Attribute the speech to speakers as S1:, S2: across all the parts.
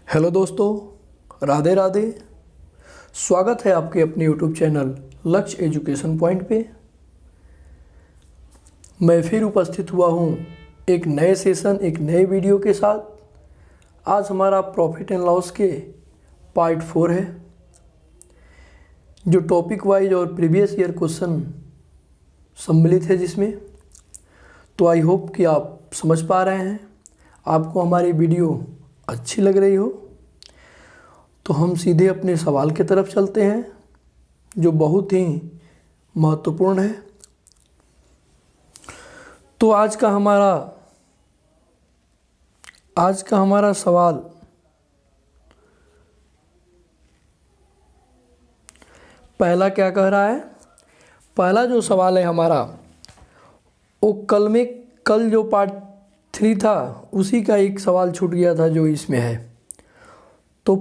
S1: Hello दोस्तों, राधे राधे। स्वागत है आपके अपने यूट्यूब चैनल लक्ष्य एजुकेशन पॉइंट पे। मैं फिर उपस्थित हुआ हूँ एक नए सेशन, एक नए वीडियो के साथ। आज हमारा प्रॉफिट एंड लॉस के पार्ट 4 है, जो टॉपिक वाइज और प्रीवियस ईयर क्वेश्चन सम्मिलित है जिसमें। तो आई होप कि आप समझ पा रहे हैं, आपको हमारी वीडियो अच्छी लग रही हो। तो हम सीधे अपने सवाल की तरफ चलते हैं, जो बहुत ही महत्वपूर्ण है। तो आज का हमारा सवाल पहला क्या कह रहा है। पहला जो सवाल है हमारा, वो कल जो पार्ट 3 था उसी का एक सवाल छूट गया था जो इसमें है। तो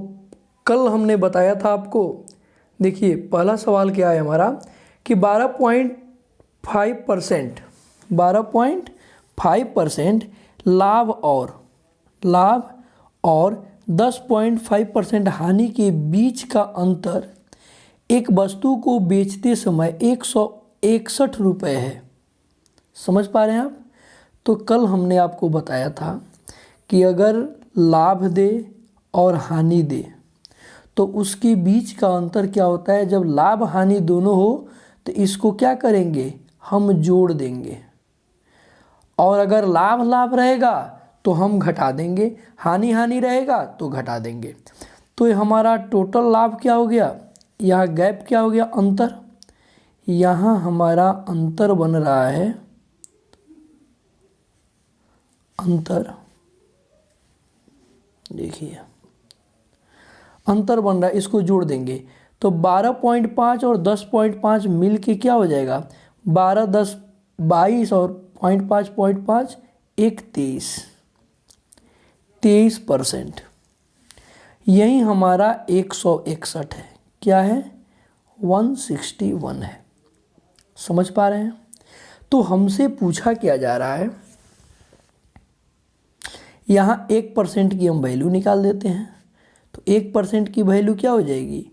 S1: कल हमने बताया था आपको, देखिए पहला सवाल क्या है हमारा कि 12.5% लाभ और 10.5% हानि के बीच का अंतर एक वस्तु को बेचते समय 161 रुपये है। समझ पा रहे हैं आप। तो कल हमने आपको बताया था कि अगर लाभ दे और हानि दे तो उसके बीच का अंतर क्या होता है। जब लाभ हानि दोनों हो तो इसको क्या करेंगे, हम जोड़ देंगे। और अगर लाभ रहेगा तो हम घटा देंगे, हानि रहेगा तो घटा देंगे। तो ये हमारा टोटल लाभ क्या हो गया, यहाँ गैप क्या हो गया, अंतर। यहाँ हमारा अंतर बन रहा है, अंतर देखिए अंतर बन रहा है, इसको जोड़ देंगे तो 12.5 और 10.5 मिल के क्या हो जाएगा, 12 10 22 और 0.5 एक 23%। यही हमारा 161 है, क्या है 161 है। समझ पा रहे हैं। तो हमसे पूछा क्या जा रहा है, यहाँ 1% की हम वैल्यू निकाल देते हैं। तो 1% की वैल्यू क्या हो जाएगी,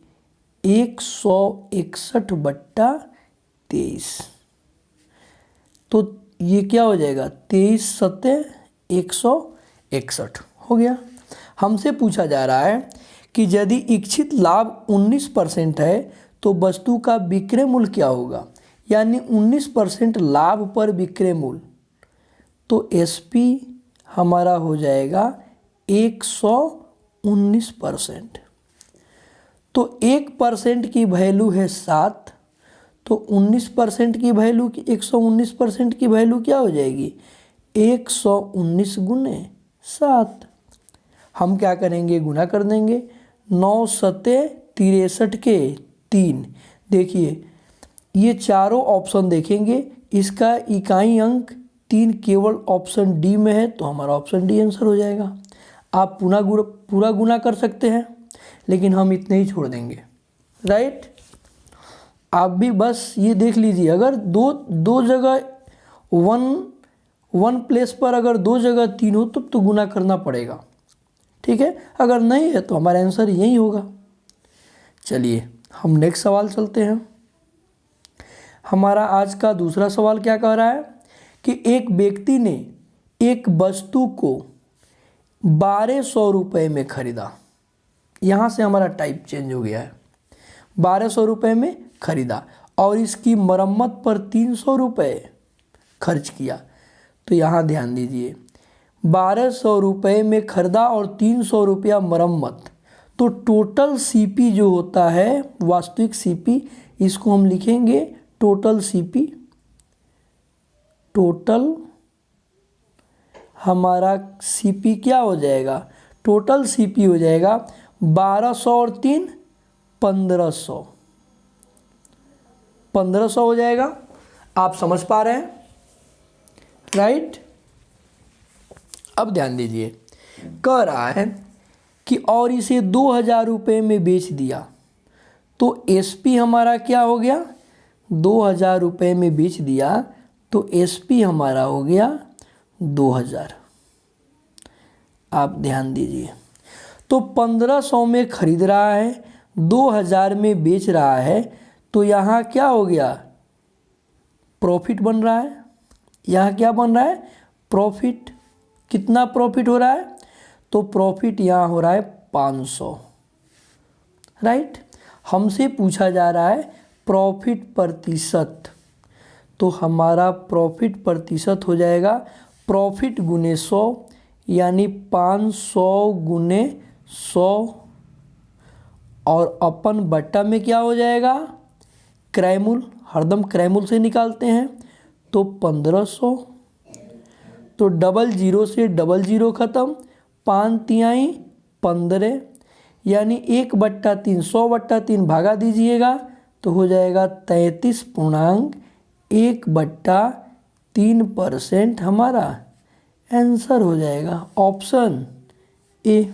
S1: 161/23। तो ये क्या हो जाएगा, 23 सत्ते 161 हो गया। हमसे पूछा जा रहा है कि यदि इच्छित लाभ 19% है तो वस्तु का विक्रय मूल्य क्या होगा, यानी 19% लाभ पर विक्रय मूल्य। तो एसपी हमारा हो जाएगा 119%। तो 1% की वैल्यू है 7, तो 19% की वैल्यू, 119% की वैल्यू क्या हो जाएगी, 119 गुने 7। हम क्या करेंगे, गुना कर देंगे। 9 सत्ते 63 के 3। देखिए ये चारों ऑप्शन देखेंगे, इसका इकाई अंक 3 केवल ऑप्शन डी में है, तो हमारा ऑप्शन डी आंसर हो जाएगा। आप पूरा गुना कर सकते हैं, लेकिन हम इतने ही छोड़ देंगे, राइट। आप भी बस ये देख लीजिए, अगर दो जगह वन प्लेस पर अगर 2 जगह 3 हो तब तो गुना करना पड़ेगा, ठीक है। अगर नहीं है तो हमारा आंसर यही होगा। चलिए हम नेक्स्ट सवाल चलते हैं। हमारा आज का दूसरा सवाल क्या कह रहा है कि एक व्यक्ति ने एक वस्तु को 1200 रुपये में खरीदा। यहाँ से हमारा टाइप चेंज हो गया है, 1200 रुपये में खरीदा और इसकी मरम्मत पर 300 रुपये खर्च किया। तो यहाँ ध्यान दीजिए, 1200 रुपये में खरीदा और 300 रुपया मरम्मत, तो टोटल सीपी जो होता है, वास्तविक सीपी, इसको हम लिखेंगे टोटल सीपी। टोटल हमारा सीपी क्या हो जाएगा, टोटल सीपी हो जाएगा 1200 और 3 1500 हो जाएगा। आप समझ पा रहे हैं, राइट। अब ध्यान दीजिए, कह रहा है कि और इसे 2000 रुपये में बेच दिया। तो एसपी हमारा क्या हो गया, 2000 रुपये में बेच दिया, तो एसपी हमारा हो गया 2000। आप ध्यान दीजिए। तो 1500 में खरीद रहा है, 2000 में बेच रहा है, तो यहाँ क्या हो गया, प्रॉफिट बन रहा है। यहाँ क्या बन रहा है, प्रॉफिट। कितना प्रॉफिट हो रहा है, तो प्रॉफिट यहाँ हो रहा है 500, राइट। हमसे पूछा जा रहा है प्रॉफिट प्रतिशत, तो हमारा प्रॉफिट प्रतिशत हो जाएगा प्रॉफिट गुने 100, यानी 500 गुने 100, और अपन बट्टा में क्या हो जाएगा, क्रयमूल, हरदम क्रयमूल से निकालते हैं, तो 1500, तो डबल जीरो से डबल जीरो खत्म, 5 तिहाई 15, यानी 1/3, 100/3 भागा दीजिएगा तो हो जाएगा 33.1/3% हमारा आंसर हो जाएगा ऑप्शन ए,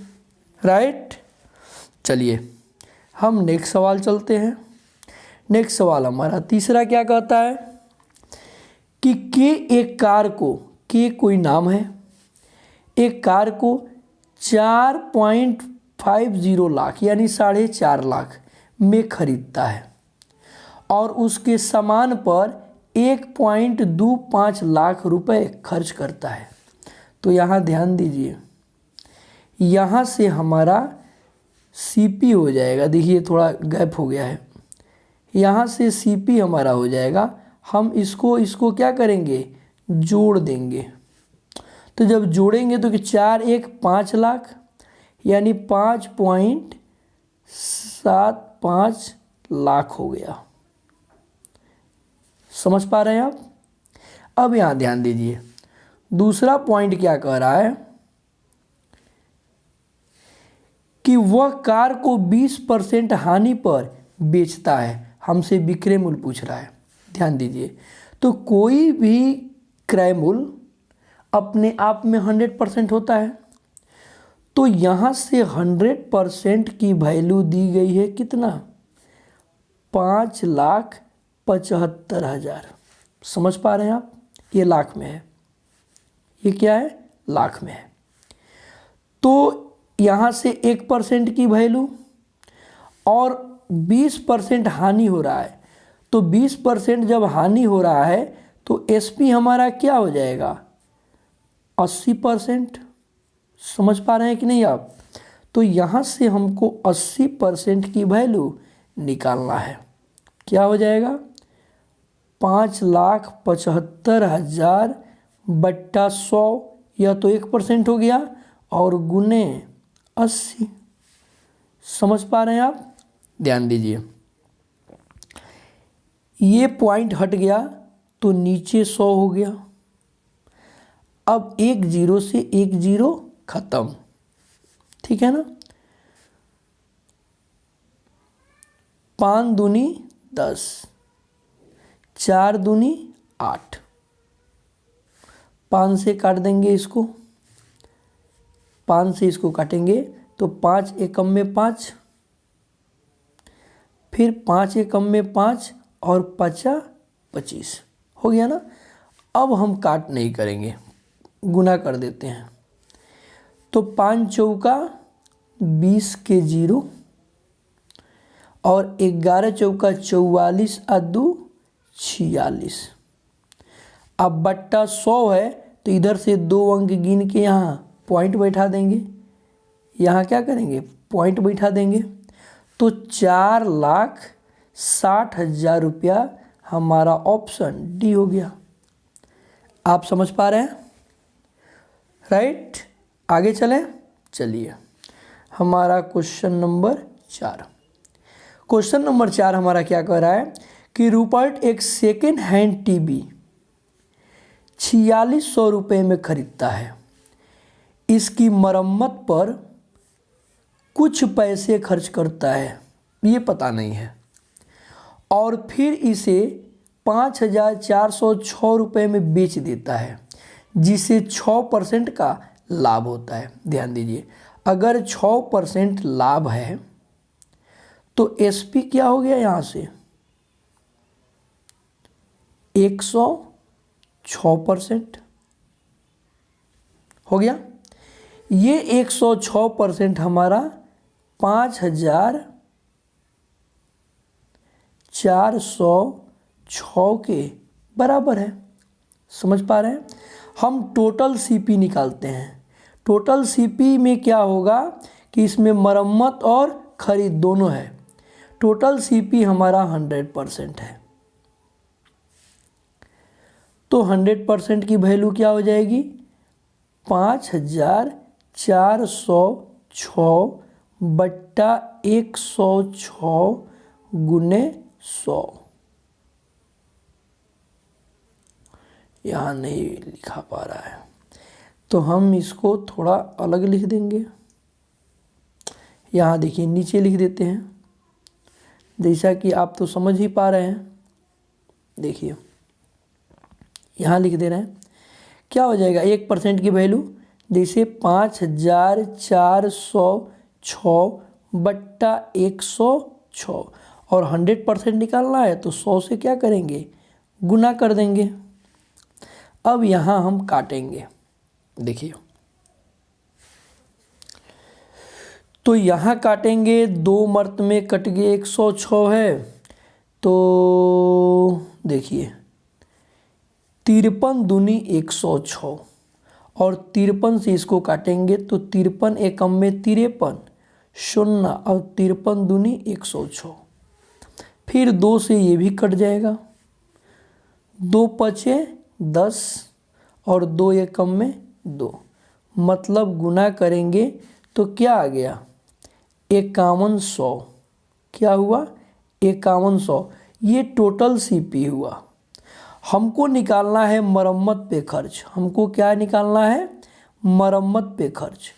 S1: राइट। चलिए हम नेक्स्ट सवाल चलते हैं। नेक्स्ट सवाल हमारा तीसरा क्या कहता है कि एक कार को, के कोई नाम है, एक कार को 4.50 लाख यानी 4.5 लाख में खरीदता है और उसके सामान पर 1.25 लाख रुपए खर्च करता है। तो यहाँ ध्यान दीजिए, यहाँ से हमारा सीपी हो जाएगा, देखिए थोड़ा गैप हो गया है, यहाँ से सीपी हमारा हो जाएगा। हम इसको क्या करेंगे, जोड़ देंगे। तो जब जोड़ेंगे तो कि 4 1 5 लाख यानी 5.75 लाख हो गया। समझ पा रहे हैं आप। अब यहाँ ध्यान दीजिए, दूसरा पॉइंट क्या कह रहा है कि वह कार को 20% हानि पर बेचता है। हमसे विक्रय मूल्य पूछ रहा है, ध्यान दीजिए। तो कोई भी क्रय मूल्य अपने आप में 100% होता है, तो यहाँ से 100% की वैल्यू दी गई है कितना, 5,75,000। समझ पा रहे हैं आप, ये लाख में है, ये क्या है, लाख में है। तो यहाँ से 1% की वैल्यू और 20% हानि हो रहा है, तो 20% जब हानि हो रहा है तो एसपी हमारा क्या हो जाएगा, 80%। समझ पा रहे हैं कि नहीं आप। तो यहाँ से हमको 80% की वैल्यू निकालना है। क्या हो जाएगा, 5,75,000 बट्टा 100, यह तो 1% हो गया, और गुने 80। समझ पा रहे हैं आप। ध्यान दीजिए, ये पॉइंट हट गया तो नीचे 100 हो गया। अब 1 0 से 1 0 खत्म, ठीक है ना। 5 दूनी 10, 4 दूनी 8, 5 से काट देंगे इसको, 5 से इसको काटेंगे तो 5 एकम में 5, फिर 5 एकम में 5 और 5 25 हो गया ना। अब हम काट नहीं करेंगे, गुना कर देते हैं। तो 5 चौका 20 के 0 और 11 चौका 44 और 2 46। अब बट्टा 100 है तो इधर से 2 अंक गिन के यहाँ पॉइंट बैठा देंगे, यहाँ क्या करेंगे, पॉइंट बैठा देंगे। तो 4,60,000 रुपया हमारा ऑप्शन डी हो गया। आप समझ पा रहे हैं, राइट। आगे चलें, चलिए हमारा क्वेश्चन नंबर 4। क्वेश्चन नंबर 4 हमारा क्या कह रहा है कि रूपर्ट एक सेकेंड हैंड टीवी 4600 रुपये में खरीदता है। इसकी मरम्मत पर कुछ पैसे खर्च करता है, ये पता नहीं है, और फिर इसे 5,406 रुपये में बेच देता है, जिसे 6% का लाभ होता है। ध्यान दीजिए, अगर 6% लाभ है तो एसपी क्या हो गया, यहाँ से 106% हो गया। ये 106% हमारा 5406 के बराबर है। समझ पा रहे हैं? हम टोटल सीपी निकालते हैं। टोटल सीपी में क्या होगा कि इसमें मरम्मत और खरीद दोनों है। टोटल सीपी हमारा 100% है, तो 100% की वैल्यू क्या हो जाएगी? 5406 बट्टा 106 गुने 100। यहाँ नहीं लिखा पा रहा है तो हम इसको थोड़ा अलग लिख देंगे। यहाँ देखिए नीचे लिख देते हैं, जैसा कि आप तो समझ ही पा रहे हैं। देखिए यहाँ लिख दे रहे हैं, क्या हो जाएगा 1% की वैल्यू, जैसे 5406 बट्टा 106 और 100% निकालना है तो 100 से क्या करेंगे? गुना कर देंगे। अब यहाँ हम काटेंगे। देखिए तो यहाँ काटेंगे, 2 मर्त में कट गए, 106 है तो देखिए 53 दूनी 106 और 53 से इसको काटेंगे तो 53 एकम में 53 शून्य और 53 दूनी 106। फिर 2 से ये भी कट जाएगा, 2 पचे 10 और 2 एकम में 2, मतलब गुना करेंगे तो क्या आ गया? 5100। क्या हुआ? 5100। ये टोटल सीपी हुआ। हमको निकालना है मरम्मत पे खर्च। हमको क्या निकालना है? मरम्मत पे खर्च।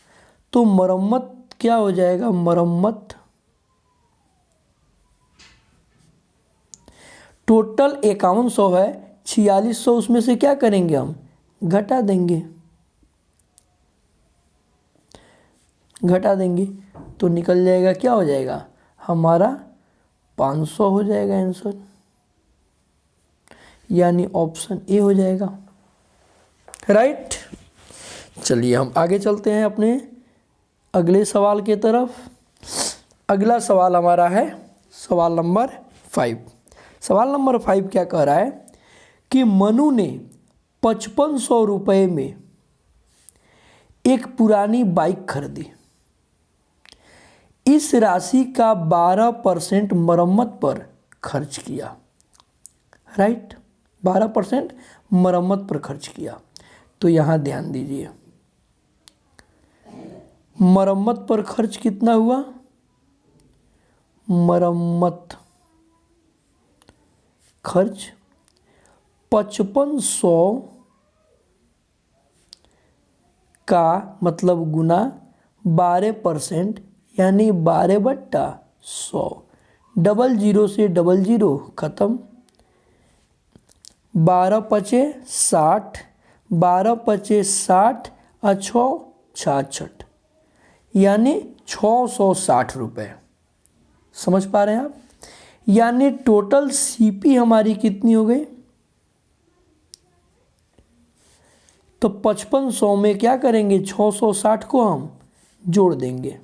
S1: तो मरम्मत क्या हो जाएगा? मरम्मत टोटल 5100 है, 4600 उसमें से क्या करेंगे? हम घटा देंगे। तो निकल जाएगा, क्या हो जाएगा हमारा? 500 हो जाएगा आंसर, यानी ऑप्शन ए हो जाएगा। राइट। चलिए हम आगे चलते हैं अपने अगले सवाल की तरफ। अगला सवाल हमारा है सवाल नंबर 5। सवाल नंबर 5 क्या कह रहा है कि मनु ने 5500 रुपये में एक पुरानी बाइक खरीदी। इस राशि का 12% मरम्मत पर खर्च किया। राइट, 12% मरम्मत पर खर्च किया। तो यहाँ ध्यान दीजिए, मरम्मत पर खर्च कितना हुआ? मरम्मत खर्च 5500 का मतलब गुना 12%, यानी 12/100। 00 से 00 खत्म, 12 पचे 60, 12 पचे 60 और 6 66, यानी 660 रुपये। समझ पा रहे हैं आप? यानी टोटल सीपी हमारी कितनी हो गई? तो 5500 में क्या करेंगे? 660 को हम जोड़ देंगे,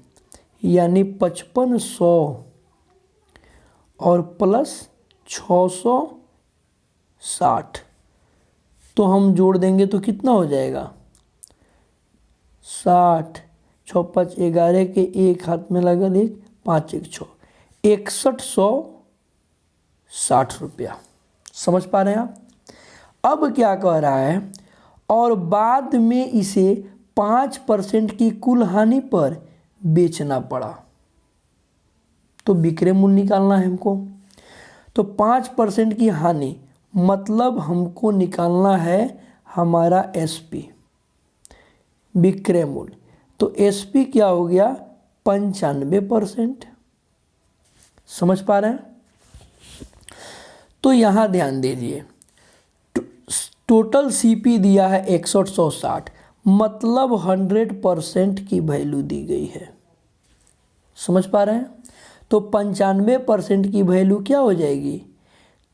S1: यानी 5500 और प्लस 660 तो हम जोड़ देंगे तो कितना हो जाएगा? 60, 6 5 11 के एक हाथ में लगा, 1 5 1 6, 6160 रुपया। समझ पा रहे हैं आप? अब क्या कह रहा है, और बाद में इसे 5% की कुल हानि पर बेचना पड़ा। तो विक्रय मूल्य निकालना है हमको। तो 5% की हानि मतलब हमको निकालना है हमारा एसपी, विक्रय मूल्य। तो एसपी क्या हो गया? 95%। समझ पा रहे हैं? तो यहाँ ध्यान दीजिए, टोटल सीपी दिया है 6160, मतलब 100% की वैल्यू दी गई है। समझ पा रहे हैं? तो 95% की वैल्यू क्या हो जाएगी?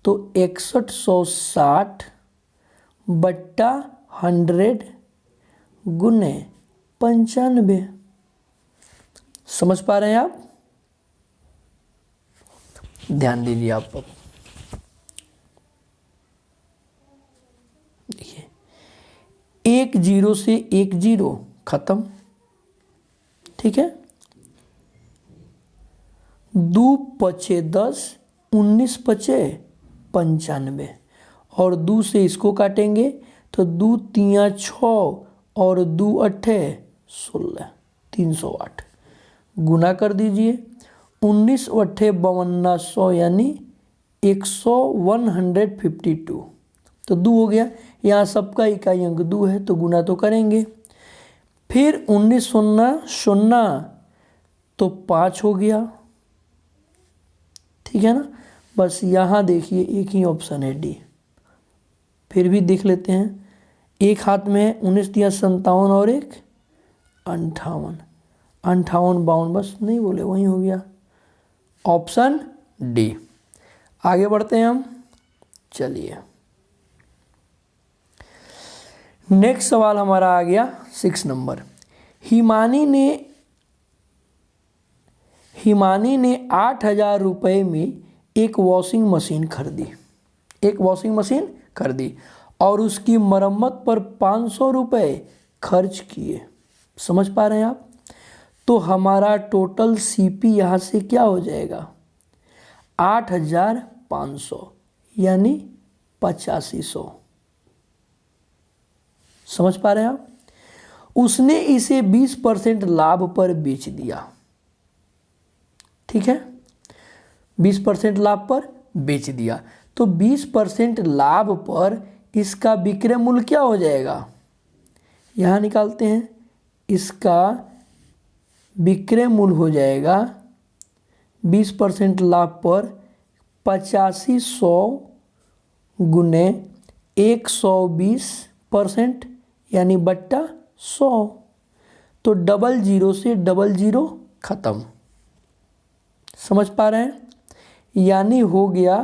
S1: तो 6160 बट्टा 100 गुने 95। समझ पा रहे हैं आप? ध्यान दीजिए आप अब। देखिए, 1 0 से 1 0 खत्म, ठीक है। 2 पचे 10, 19 पचे 95, और 2 से इसको काटेंगे तो 2 तिया 6 और 2 अट्ठे 16, 308। गुना कर दीजिए, 19 अट्ठे 5200 यानी 152। तो 2 हो गया, यहाँ सबका इकाई अंक 2 है तो गुना तो करेंगे। फिर 19 शून्य 0 तो 5 हो गया, ठीक है ना। बस यहाँ देखिए एक ही ऑप्शन है डी। फिर भी देख लेते हैं, एक हाथ में है 19 दिया 57 और 1 58, 58 52, बस नहीं बोले वही हो गया, ऑप्शन डी। आगे बढ़ते हैं हम। चलिए नेक्स्ट सवाल हमारा आ गया 6 नंबर। हिमानी ने 8,000 रुपये में एक वॉशिंग मशीन खरीदी और उसकी मरम्मत पर 500 रुपये खर्च किए। समझ पा रहे हैं आप? तो हमारा टोटल सीपी यहाँ से क्या हो जाएगा, 8,500 यानी 8500। समझ पा रहे हैं आप? उसने इसे 20% लाभ पर बेच दिया, ठीक है, 20% लाभ पर बेच दिया। तो 20% लाभ पर इसका विक्रय मूल्य क्या हो जाएगा, यहाँ निकालते हैं। इसका विक्रय मूल्य हो जाएगा 20% लाभ पर 8500 गुने 120% यानी बट्टा 100। तो 00 से 00 खत्म। समझ पा रहे हैं? यानी हो गया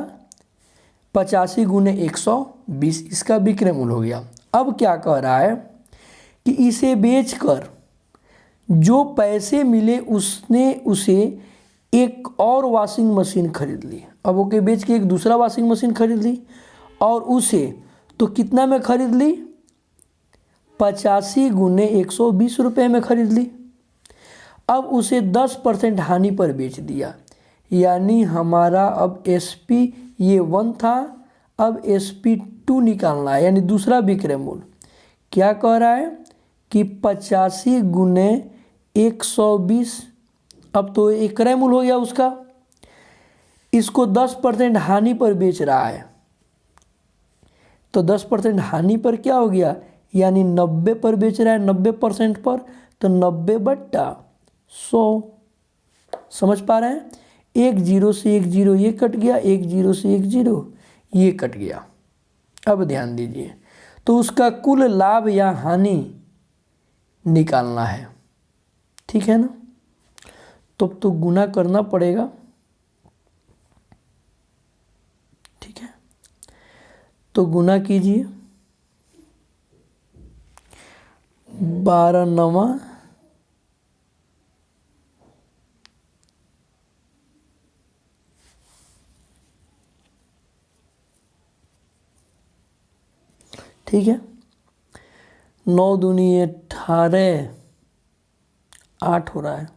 S1: 85 गुने 120, इसका विक्रय मूल्य हो गया। अब क्या कह रहा है कि इसे बेचकर जो पैसे मिले उसने उसे एक और वॉशिंग मशीन खरीद ली। अब ओके बेच के एक दूसरा वॉशिंग मशीन खरीद ली, और उसे तो कितना में खरीद ली, 85 गुने 120 रुपये में खरीद ली। अब उसे 10% हानि पर बेच दिया, यानी हमारा अब SP ये 1 था, अब SP 2 निकालना है, यानी दूसरा विक्रय मूल्य। क्या कह रहा है कि 85 गुने 120, अब तो एक क्रय मूल्य हो गया उसका, इसको 10% हानि पर बेच रहा है। तो 10% हानि पर क्या हो गया, यानी 90 पर बेच रहा है, 90% पर, तो 90/100। समझ पा रहे हैं? 1 0 से 1 0 ये कट गया, 1 0 से 1 0 ये कट गया। अब ध्यान दीजिए, तो उसका कुल लाभ या हानि निकालना है, ठीक है ना। तो गुना करना पड़ेगा, ठीक है। तो गुना कीजिए, 12 9 ठीक है, 9 दूनी 18, 8 हो रहा है।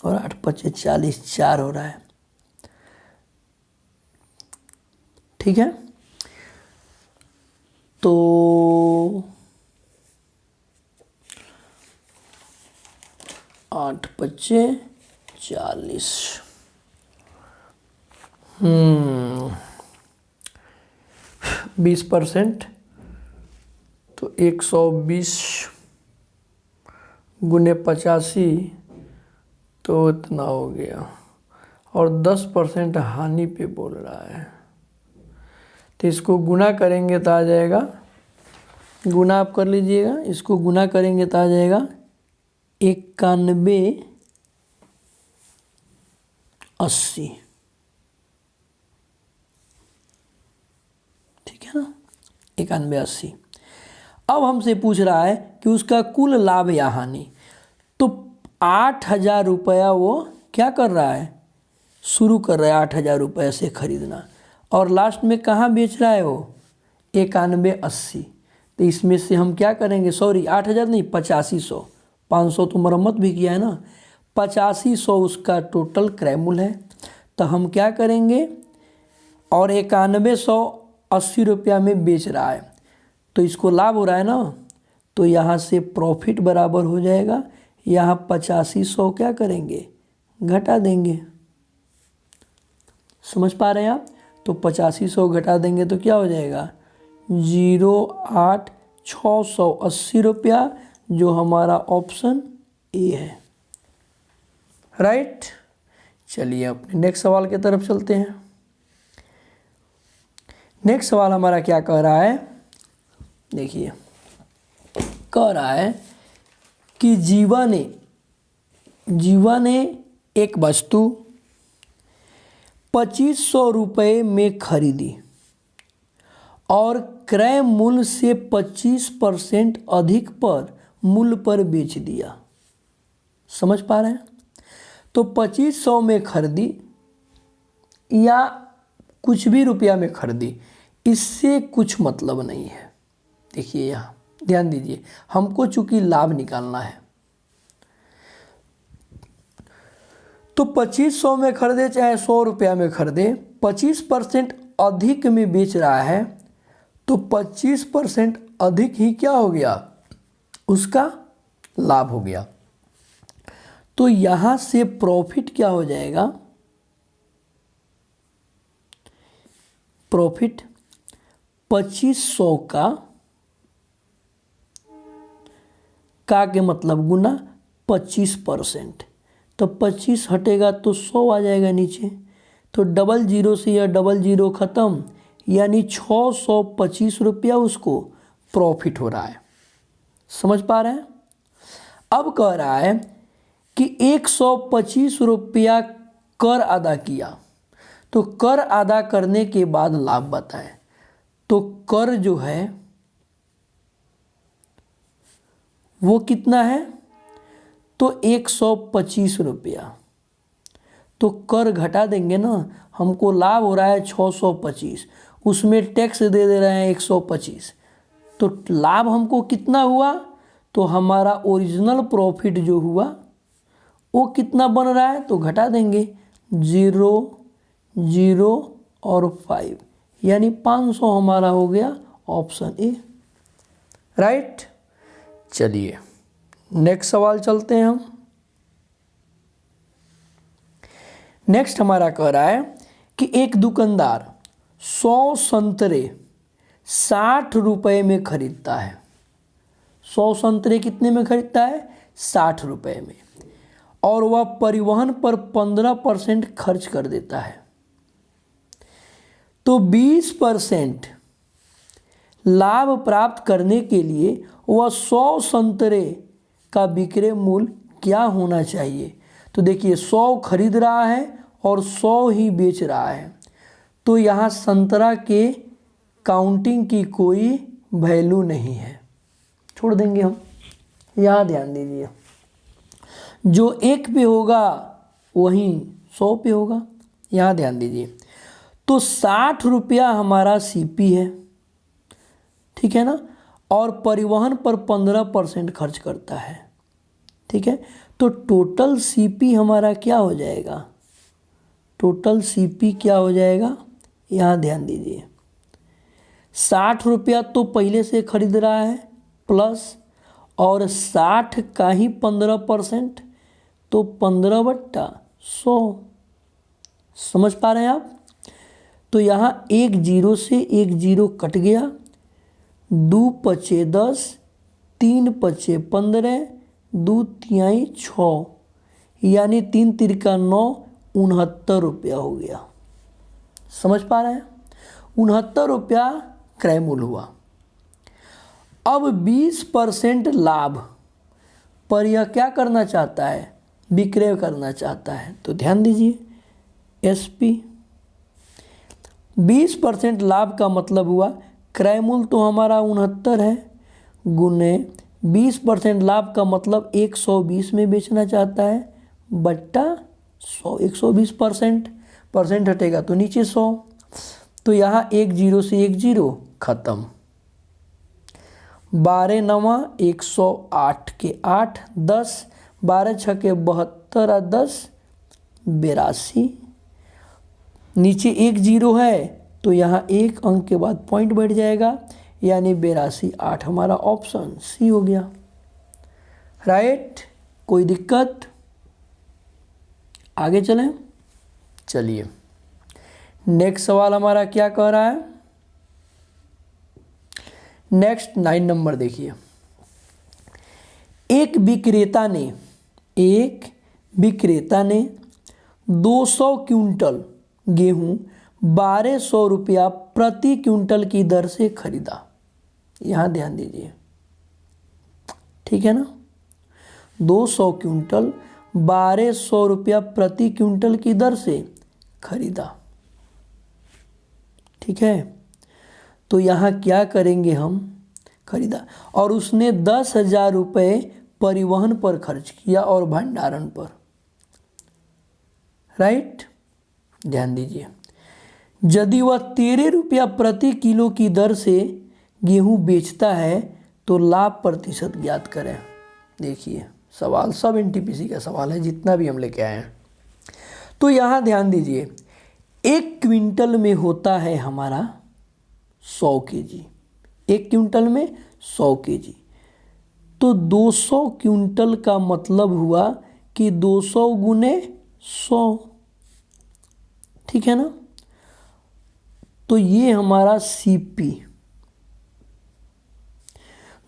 S1: और 8 5 40, 4 हो रहा है, ठीक है। तो 8 5 40, 20%, तो 120 गुने 85, तो इतना हो गया, और 10% हानि पे बोल रहा है। तो इसको गुना करेंगे तो आ जाएगा, गुना आप कर लीजिएगा, इसको गुना करेंगे तो आ जाएगा 91 80। 9180। अब हमसे पूछ रहा है कि उसका कुल लाभ या हानि। तो 8000 रुपया वो क्या कर रहा है, शुरू कर रहा है 8000 रुपये से खरीदना, और लास्ट में कहाँ बेच रहा है वो, 9180। तो इसमें से हम क्या करेंगे, सॉरी 8000 नहीं, 8500, 500 तो मरम्मत भी किया है ना, 8500 उसका टोटल क्रय मूल्य है। तो हम क्या करेंगे, और 9180 रुपया में बेच रहा है, तो इसको लाभ हो रहा है ना, तो यहाँ से प्रॉफिट बराबर हो जाएगा, यहाँ 8500 क्या करेंगे, घटा देंगे। समझ पा रहे हैं आप? तो 8500 घटा देंगे तो क्या हो जाएगा, 08680 रुपया, जो हमारा ऑप्शन ए है। राइट। चलिए अपने नेक्स्ट सवाल की तरफ चलते हैं। नेक्स्ट सवाल हमारा क्या कह रहा है, देखिए कह रहा है कि जीवा ने एक वस्तु 2500 रुपये में खरीदी और क्रय मूल्य से 25% अधिक पर मूल्य पर बेच दिया। समझ पा रहे हैं? तो 2500 में खरीदी या कुछ भी रुपया में खरीदी, इससे कुछ मतलब नहीं है। देखिए यहाँ ध्यान दीजिए, हमको चूंकि लाभ निकालना है, तो 2500 में खरीदे चाहे 100 रुपया में खरीदे, 25% अधिक में बेच रहा है, तो 25% अधिक ही क्या हो गया, उसका लाभ हो गया। तो यहाँ से प्रॉफिट क्या हो जाएगा, प्रॉफिट 2500 का के मतलब गुना 25%, तो 25 हटेगा तो 100 आ जाएगा नीचे, तो 00 से यह 00 ख़त्म, यानी 625 रुपया उसको प्रॉफिट हो रहा है। समझ पा रहे हैं? अब कह रहा है कि 125 रुपया कर अदा किया, तो कर अदा करने के बाद लाभ बताएं। तो कर जो है वो कितना है, तो 125 रुपया, तो कर घटा देंगे ना, हमको लाभ हो रहा है 625, उसमें टैक्स दे रहे हैं 125, तो लाभ हमको कितना हुआ, तो हमारा ओरिजिनल प्रॉफिट जो हुआ वो कितना बन रहा है, तो घटा देंगे 0, 0 और 5, यानी 500 हमारा हो गया ऑप्शन ए। राइट। चलिए नेक्स्ट सवाल चलते हैं हम। नेक्स्ट हमारा कह रहा है कि एक दुकानदार 100 संतरे 60 रुपये में खरीदता है। 100 संतरे कितने में खरीदता है, 60 रुपये में, और वह परिवहन पर 15% खर्च कर देता है। तो 20% लाभ प्राप्त करने के लिए वह 100 संतरे का विक्रय मूल्य क्या होना चाहिए। तो देखिए 100 खरीद रहा है और 100 ही बेच रहा है, तो यहाँ संतरा के काउंटिंग की कोई वैल्यू नहीं है, छोड़ देंगे हम। यहाँ ध्यान दीजिए, जो 1 पे होगा वही 100 पे होगा। यहाँ ध्यान दीजिए, तो 60 रुपया हमारा सीपी है, ठीक है ना, और परिवहन पर 15% खर्च करता है, ठीक है। तो टोटल सीपी हमारा क्या हो जाएगा, टोटल सीपी क्या हो जाएगा, यहाँ ध्यान दीजिए, 60 रुपया तो पहले से खरीद रहा है प्लस, और 60 का ही 15%, तो 15/100। समझ पा रहे हैं आप? तो यहाँ 1 0 से 1 0 कट गया, 2 पचे 10, 3 पचे 15, 2 तिहाई 6, यानी 3 तिरका 9, 69 रुपया हो गया। समझ पा रहे हैं? 69 रुपया क्रय मूल्य हुआ। अब 20% लाभ पर यह क्या करना चाहता है, विक्रय करना चाहता है। तो ध्यान दीजिए एसपी, 20% लाभ का मतलब हुआ क्रय मूल्य तो हमारा 69 है, गुने 20% लाभ का मतलब 120 में बेचना चाहता है, बट्टा 100, 120%, परसेंट हटेगा तो नीचे 100, तो यहाँ 1 0 से 1 0 खत्म। 12 9 108 के 8, 10, 12 6 के 72 और 10 82, नीचे 1 0 है तो यहाँ एक अंक के बाद पॉइंट बढ़ जाएगा, यानी 82 8 हमारा ऑप्शन सी हो गया। राइट, कोई दिक्कत? आगे चलें। चलिए नेक्स्ट सवाल हमारा क्या कह रहा है। नेक्स्ट 9 नंबर देखिए। एक विक्रेता ने 200 क्विंटल गेहूं 1200 रुपया प्रति क्विंटल की दर से खरीदा। यहाँ ध्यान दीजिए, ठीक है ना। 200 क्विंटल 1200 रुपया प्रति क्विंटल की दर से खरीदा, ठीक है। तो यहाँ क्या करेंगे हम, खरीदा, और उसने 10,000 रुपये परिवहन पर खर्च किया और भंडारण पर। राइट, ध्यान दीजिए। यदि वह 13 रुपया प्रति किलो की दर से गेहूं बेचता है तो लाभ प्रतिशत ज्ञात करें। देखिए सवाल सब एनटीपीसी का सवाल है, जितना भी हम लेके आए हैं। तो यहाँ ध्यान दीजिए, 1 क्विंटल में होता है हमारा 100 केजी, 1 क्विंटल में 100 केजी, तो 200 क्विंटल का मतलब हुआ कि 200 गुने 100, ठीक है ना। तो ये हमारा सीपी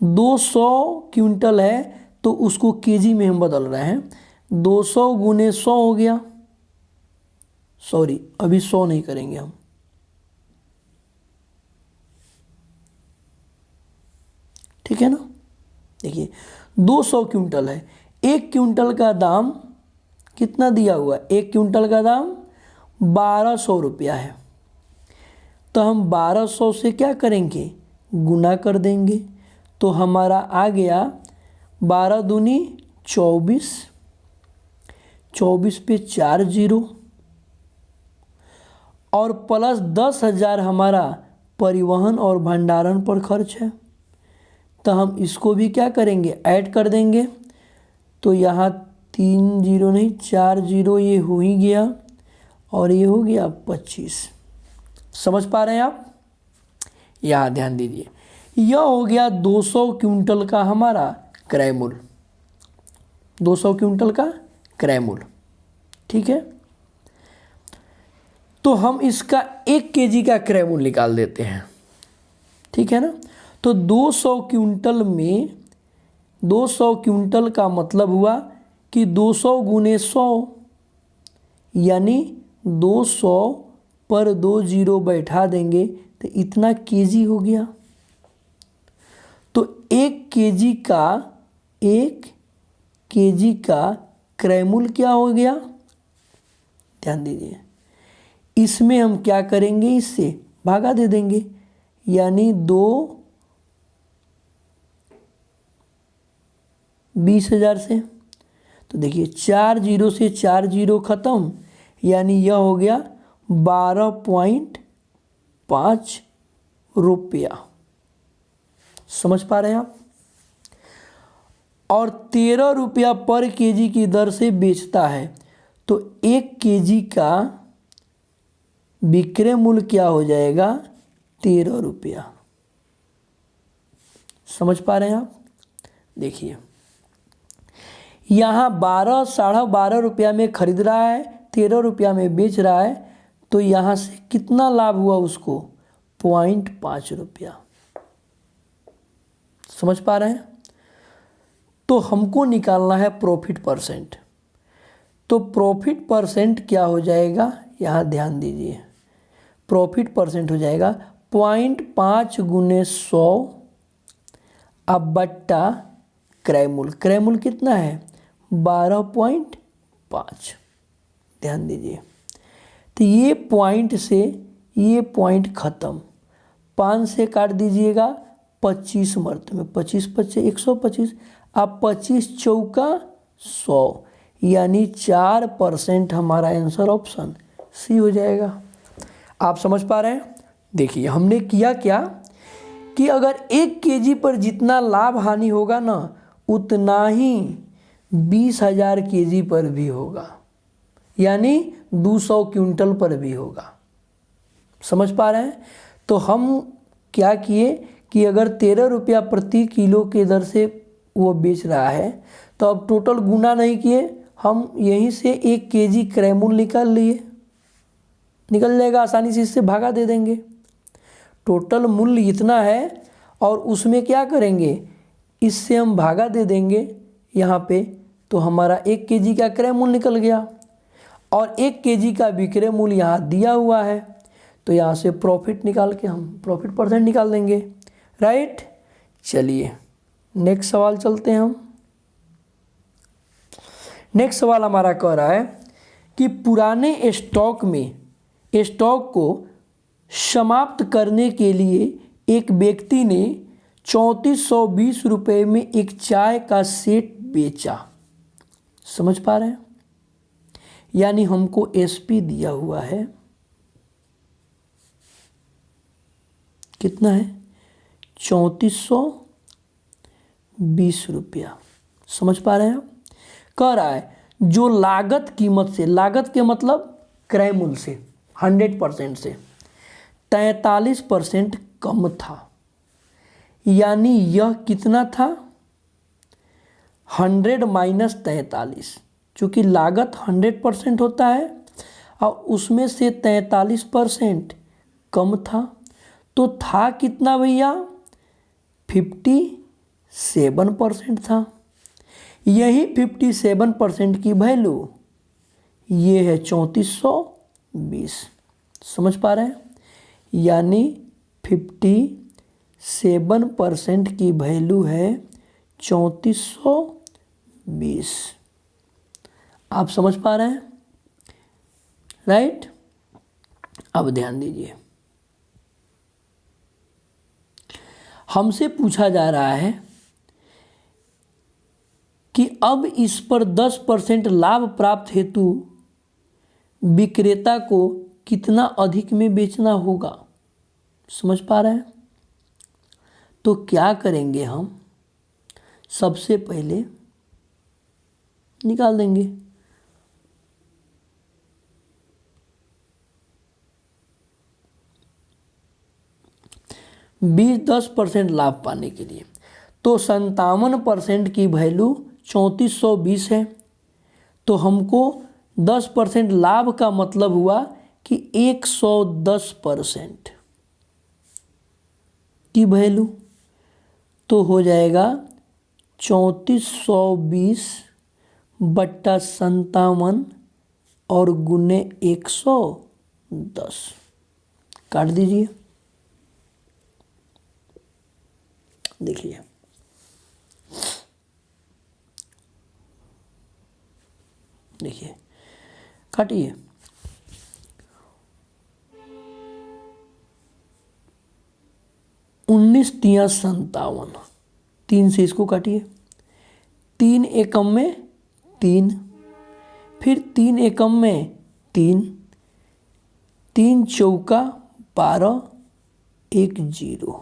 S1: 200 क्विंटल है तो उसको केजी में हम बदल रहे हैं, 200 गुने 100 हो गया, सॉरी अभी 100 नहीं करेंगे हम, ठीक है ना। देखिए 200 क्विंटल है, 1 क्विंटल का दाम कितना दिया हुआ है, 1 क्विंटल का दाम 1200 रुपया है, तो हम 1200 से क्या करेंगे, गुना कर देंगे, तो हमारा आ गया 12 दूनी 24, 24 पे 4 0 और प्लस 10,000 हमारा परिवहन और भंडारण पर खर्च है, तो हम इसको भी क्या करेंगे, ऐड कर देंगे। तो यहाँ 3 0 नहीं 4 0 ये हो ही गया और ये हो गया 25। समझ पा रहे हैं आप? यहाँ ध्यान दीजिए, यह हो गया 200 क्विंटल का हमारा क्रय मूल्य, 200 क्विंटल का क्रय मूल्य, ठीक है। तो हम इसका 1 केजी का क्रय मूल्य निकाल देते हैं, ठीक है ना। तो 200 क्विंटल में 200 क्विंटल का मतलब हुआ कि 200 गुने 100, यानी 200 पर 2 0 बैठा देंगे तो इतना केजी हो गया। तो 1 केजी का क्रय मूल्य क्या हो गया, ध्यान दीजिए। इसमें हम क्या करेंगे, इससे भागा दे देंगे, यानी 2 20,000 से। तो देखिए 4 0 से 4 0 खत्म, यानी यह हो गया 12.5 रुपया। समझ पा रहे हैं आप? और 13 रुपया पर केजी की दर से बेचता है, तो 1 केजी का विक्रय मूल्य क्या हो जाएगा, 13 रुपया। समझ पा रहे हैं आप? देखिए यहाँ 12 साढ़े 12 रुपया में खरीद रहा है, 13 रुपया में बेच रहा है, तो यहाँ से कितना लाभ हुआ उसको, 0.5 रुपया। समझ पा रहे हैं? तो हमको निकालना है प्रॉफिट परसेंट। तो प्रॉफिट परसेंट क्या हो जाएगा, यहाँ ध्यान दीजिए, प्रॉफिट परसेंट हो जाएगा 0.5 गुने 100 अब बट्टा क्रय मूल्य। क्रय मूल्य कितना है, 12.5। ध्यान दीजिए, तो ये पॉइंट से ये पॉइंट खत्म, 5 से काट दीजिएगा 25 मरतबे, 25 पच्चे 125, अब 25 चौका 100, यानी 4% हमारा आंसर ऑप्शन सी हो जाएगा। आप समझ पा रहे हैं? देखिए हमने किया क्या कि अगर 1 केजी पर जितना लाभ हानि होगा ना, उतना ही 20,000 केजी पर भी होगा, यानी 200 क्विंटल पर भी होगा। समझ पा रहे हैं? तो हम क्या किए कि अगर 13 रुपया प्रति किलो के दर से वो बेच रहा है, तो अब टोटल गुना नहीं किए, हम यहीं से 1 केजी क्रय मूल्य निकाल लिए, निकल जाएगा आसानी से, इससे भागा दे देंगे। टोटल मूल्य इतना है और उसमें क्या करेंगे, इससे हम भागा दे देंगे यहाँ पे, तो हमारा 1 केजी का क्रय मूल्य निकल गया और 1 केजी का विक्रय मूल्य यहाँ दिया हुआ है, तो यहाँ से प्रॉफिट निकाल के हम प्रॉफिट परसेंट निकाल देंगे। राइट, चलिए नेक्स्ट सवाल चलते हैं हम। नेक्स्ट सवाल हमारा कह रहा है कि पुराने स्टॉक में स्टॉक को समाप्त करने के लिए एक व्यक्ति ने 3420 रुपये में एक चाय का सेट बेचा। समझ पा रहे हैं? यानी हमको एसपी दिया हुआ है, कितना है, 3420 रुपया। समझ पा रहे हैं? कह रहा है जो लागत कीमत से, लागत के मतलब क्रय मूल्य से 100% से 43% कम था, यानी यह कितना था, 100 माइनस 43, चूँकि लागत 100% होता है और उसमें से 43% कम था, तो था कितना भैया, 57% था। यही 57% की वैल्यू ये है 3420। समझ पा रहे हैं? यानी 57% की वैल्यू है 3420। आप समझ पा रहे हैं? राइट, अब ध्यान दीजिए, हमसे पूछा जा रहा है कि अब इस पर 10% लाभ प्राप्त हेतु विक्रेता को कितना अधिक में बेचना होगा। समझ पा रहे हैं? तो क्या करेंगे हम, सबसे पहले निकाल देंगे, बीस 10% लाभ पाने के लिए, तो 57% की वैल्यू 3420 है, तो हमको 10% लाभ का मतलब हुआ कि 110% की वैल्यू, तो हो जाएगा 3420 बट्टा 57 और गुने 110, काट दीजिए। देखिए देखिए काटिए, 19 तिया 57, 3 से इसको काटिए, 3 एकम में 3, फिर 3 एकम में 3, 3 चौका 12, 1 0,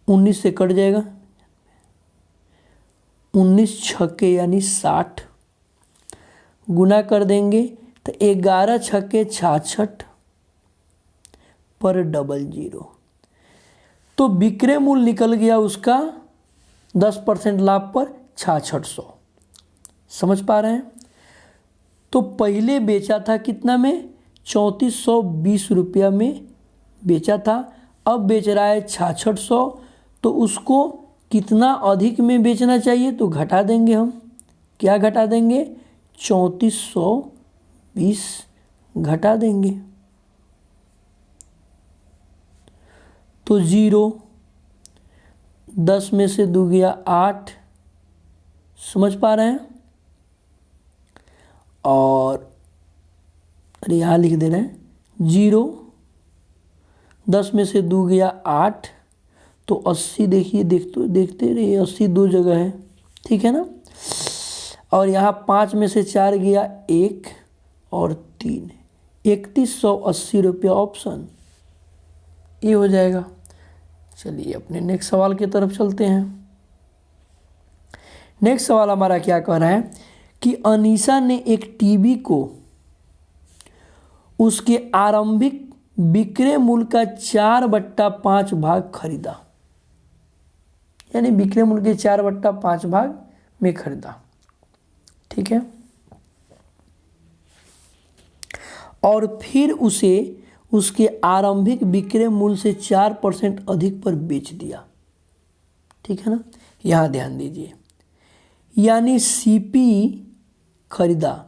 S1: 19 से कट जाएगा, 19 छक्के यानी 60, गुना कर देंगे तो 11 छक्के 66 पर 00, तो विक्रय मूल्य निकल गया उसका 10% लाभ पर 6600। समझ पा रहे हैं? तो पहले बेचा था कितना में, 3420 रुपया में बेचा था, अब बेच रहा है 6600, तो उसको कितना अधिक में बेचना चाहिए, तो घटा देंगे हम, क्या घटा देंगे, 3420 घटा देंगे, तो 0, 10 में से 2 गया 8। समझ पा रहे हैं? और अरे यहाँ लिख दे रहे हैं 0 10 में से 2 गया 8, तो 80 देखिए, देखते रहिए 80 दो जगह है, ठीक है ना। और यहाँ 5 में से 4 गया 1 और 3, 3180 रुपया ऑप्शन ये हो जाएगा। चलिए अपने नेक्स्ट सवाल की तरफ चलते हैं। नेक्स्ट सवाल हमारा क्या कह रहा है कि अनीशा ने एक टीवी को उसके आरंभिक विक्रय मूल्य का 4/5 भाग खरीदा, यानी विक्रय मूल्य के 4/5 भाग में खरीदा, ठीक है। और फिर उसे उसके आरंभिक विक्रय मूल्य से 4% अधिक पर बेच दिया, ठीक है ना। यहाँ ध्यान दीजिए, यानी सीपी खरीदा,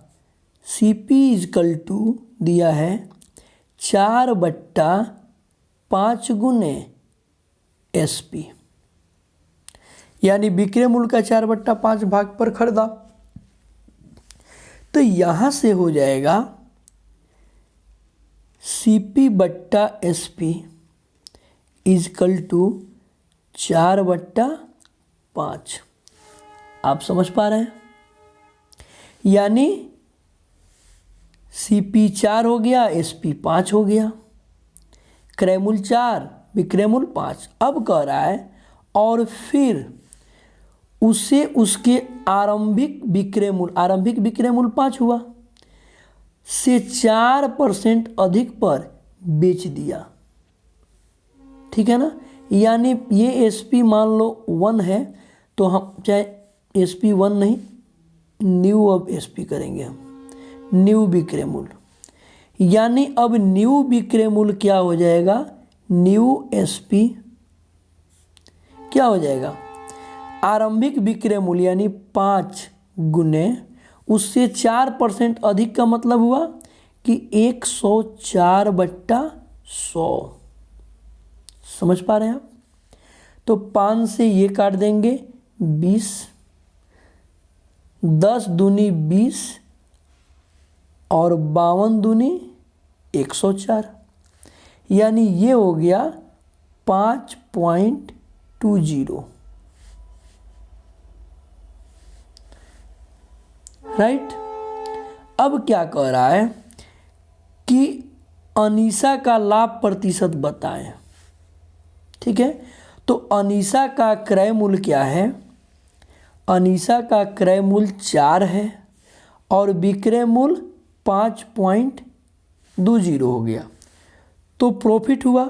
S1: सीपी इजकल टू दिया है 4/5 गुने एसपी, यानी विक्रय मूल्य का 4/5 भाग पर खरीदा। तो यहाँ से हो जाएगा सीपी बट्टा एसपी इजकल टू 4/5। आप समझ पा रहे हैं, यानी सीपी 4 हो गया, एसपी 5 हो गया, क्रय मूल्य 4 विक्रय मूल्य 5। अब कह रहा है और फिर उसे उसके आरंभिक विक्रय मूल्य 5 हुआ से 4% अधिक पर बेच दिया, ठीक है ना। यानी ये एसपी मान लो 1 है, तो हम चाहे एसपी 1 नहीं, न्यू अब एसपी करेंगे हम, न्यू विक्रय मूल्य, यानी अब न्यू विक्रय मूल्य क्या हो जाएगा, न्यू एसपी क्या हो जाएगा, आरंभिक विक्रय मूल्य यानी 5 गुने उससे 4% अधिक का मतलब हुआ कि 104/100। समझ पा रहे हैं आप। तो 5 से ये काट देंगे 20, 10 दूनी 20 और 52 दूनी 104, यानी ये हो गया 5.20, राइट। अब क्या कह रहा है कि अनीशा का लाभ प्रतिशत बताएं, ठीक है। तो अनीशा का क्रय मूल्य क्या है, अनीशा का क्रय मूल्य 4 है और विक्रय मूल्य 5.20 हो गया, तो प्रॉफिट हुआ,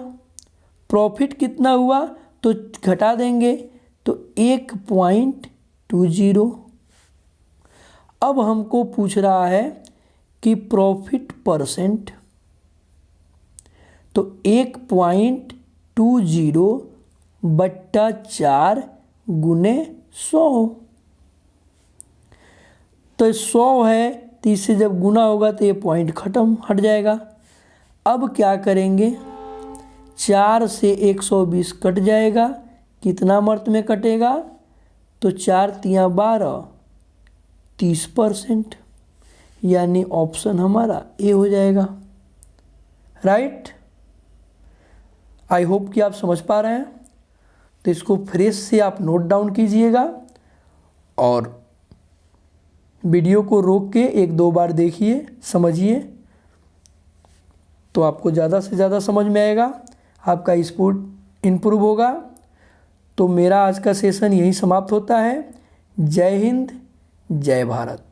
S1: प्रॉफिट कितना हुआ तो घटा देंगे तो 1.20। अब हमको पूछ रहा है कि प्रॉफिट परसेंट, तो 1.20/4 गुने 100, तो 100 है, तो इससे जब गुना होगा तो ये पॉइंट खत्म, हट जाएगा। अब क्या करेंगे, 4 से 120 कट जाएगा, कितना मर्त में कटेगा, तो 4 तिया 12, 30%, यानी ऑप्शन हमारा ए हो जाएगा, राइट। आई होप कि आप समझ पा रहे हैं। तो इसको फ्रेश से आप नोट डाउन कीजिएगा और वीडियो को रोक के 1-2 बार देखिए, समझिए, तो आपको ज़्यादा से ज़्यादा समझ में आएगा, आपका स्पीड इम्प्रूव होगा। तो मेरा आज का सेशन यहीं समाप्त होता है। जय हिंद, जय भारत।